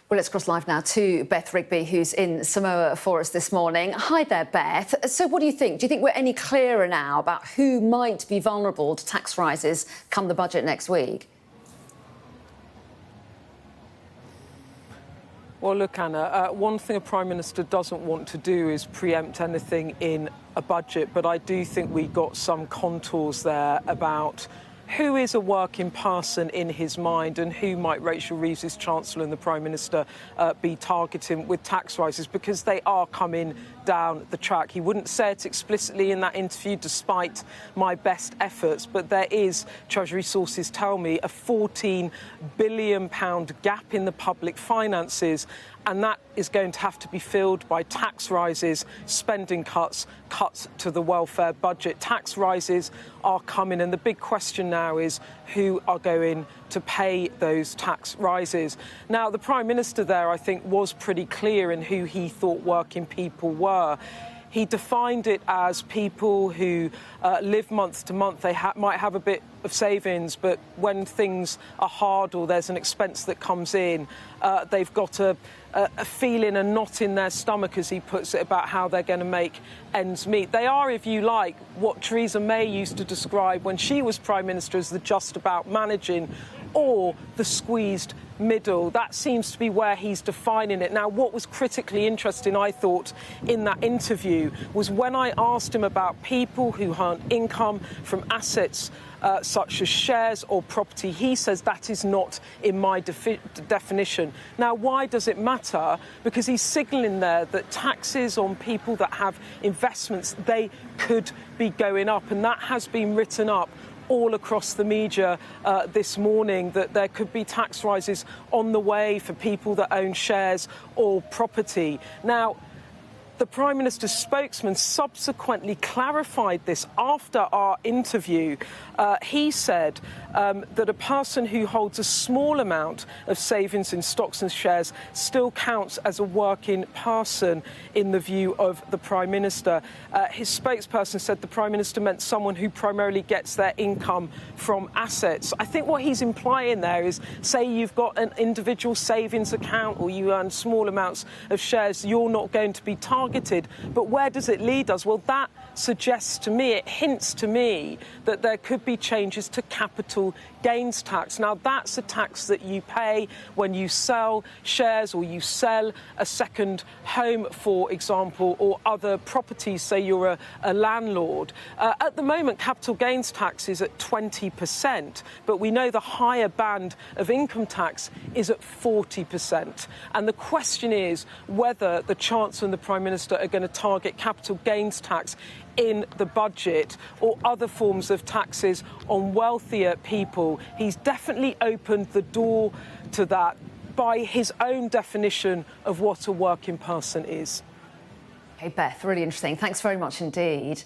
Well, let's cross live now to Beth Rigby, who's in Samoa for us this morning. Hi there, Beth. So what do you think? Do you think we're any clearer now about who might be vulnerable to tax rises come the budget next week? Well, look, Anna, one thing a Prime Minister doesn't want to do is preempt anything in a budget, but I do think we got some contours there about who is a working person in his mind and who might Rachel Reeves, as Chancellor, and the Prime Minister be targeting with tax rises, because they are coming down the track. He wouldn't say it explicitly in that interview, despite my best efforts, but there is, Treasury sources tell me, a £14 billion gap in the public finances, and that is going to have to be filled by tax rises, spending cuts, cuts to the welfare budget. Tax rises are coming, and the big question now is who are going to pay those tax rises. Now, the Prime Minister there, I think, was pretty clear in who he thought working people were. He defined it as people who live month to month. They might have a bit of savings, but when things are hard or there's an expense that comes in, they've got a feeling, a knot in their stomach, as he puts it, about how they're going to make ends meet. They are, if you like, what Theresa May used to describe when she was Prime Minister as the just about managing, or the squeezed middle. That seems to be where he's defining it. Now, what was critically interesting, I thought, in that interview was when I asked him about people who earn income from assets such as shares or property, he says that is not in my definition. Now, why does it matter? Because he's signalling there that taxes on people that have investments, they could be going up, and that has been written up all across the media this morning, that there could be tax rises on the way for people that own shares or property. Now, the Prime Minister's spokesman subsequently clarified this after our interview. He said that a person who holds a small amount of savings in stocks and shares still counts as a working person in the view of the Prime Minister. His spokesperson said the Prime Minister meant someone who primarily gets their income from assets. I think what he's implying there is, say you've got an individual savings account or you earn small amounts of shares, you're not going to be targeted. But where does it lead us? Well, that suggests to me, it hints to me, that there could be changes to capital gains tax. Now, that's a tax that you pay when you sell shares or you sell a second home, for example, or other properties, say you're a landlord. At the moment, capital gains tax is at 20%, but we know the higher band of income tax is at 40%. And the question is whether the Chancellor and the Prime Minister are going to target capital gains tax in the budget or other forms of taxes on wealthier people. He's definitely opened the door to that by his own definition of what a working person is. Hey, Beth, really interesting. Thanks very much indeed.